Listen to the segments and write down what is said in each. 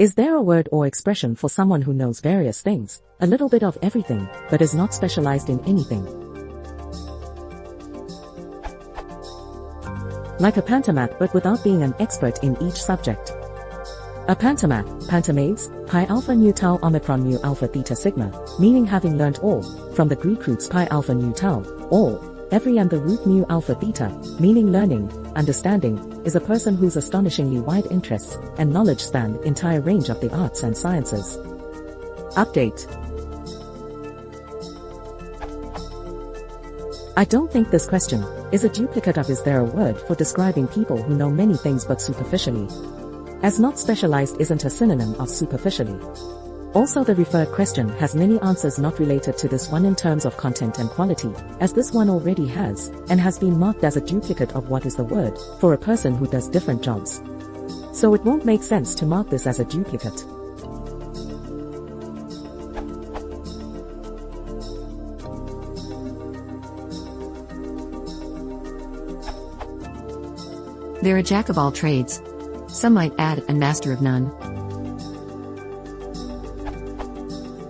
Is there a word or expression for someone who knows various things, a little bit of everything, but is not specialized in anything? Like a pantomath but without being an expert in each subject. A pantomath, pantomades, pi alpha nu tau omicron mu alpha theta sigma, meaning having learnt all, from the Greek roots pi alpha nu tau, all, every and the root mu alpha theta, meaning learning, understanding, is a person whose astonishingly wide interests and knowledge span the entire range of the arts and sciences. Update. I don't think this question is a duplicate of is there a word for describing people who know many things but superficially, as not specialized isn't a synonym of superficially. Also, the referred question has many answers not related to this one in terms of content and quality, as this one already has, and has been marked as a duplicate of what is the word for a person who does different jobs. So it won't make sense to mark this as a duplicate. They're a jack of all trades. Some might add, and master of none.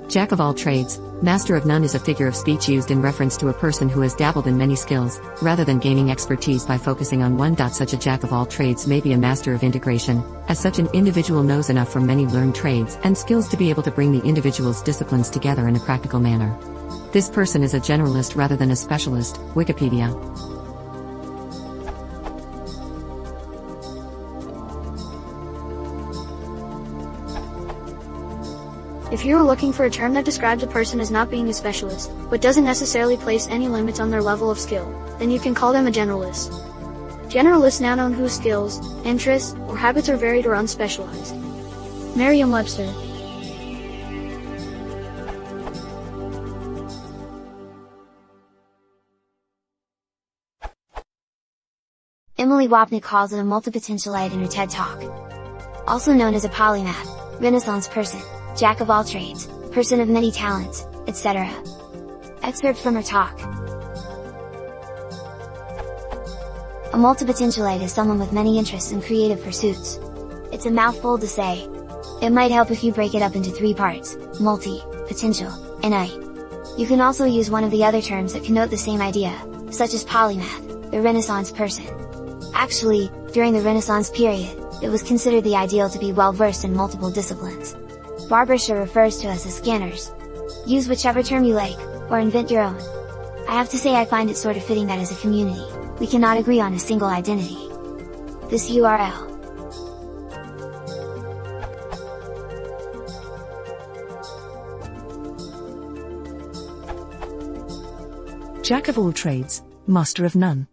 Jack of all trades, master of none is a figure of speech used in reference to a person who has dabbled in many skills, rather than gaining expertise by focusing on one. Such a jack of all trades may be a master of integration, as such an individual knows enough from many learned trades and skills to be able to bring the individual's disciplines together in a practical manner. This person is a generalist rather than a specialist. Wikipedia. If you are looking for a term that describes a person as not being a specialist, but doesn't necessarily place any limits on their level of skill, then you can call them a generalist. Generalists now known whose skills, interests, or habits are varied or unspecialized. Merriam-Webster. Emily Wapnick calls it a multipotentialite in her TED Talk. Also known as a polymath, Renaissance person, jack of all trades, person of many talents, etc. Excerpt from her talk. A multipotentialite is someone with many interests and creative pursuits. It's a mouthful to say. It might help if you break it up into 3 parts, multi, potential, and I. You can also use one of the other terms that connote the same idea, such as polymath, the Renaissance person. Actually, during the Renaissance period, it was considered the ideal to be well versed in multiple disciplines. Barbara Sher refers to us as scanners. Use whichever term you like, or invent your own. I have to say I find it sort of fitting that as a community, we cannot agree on a single identity. This URL. Jack of all trades, master of none.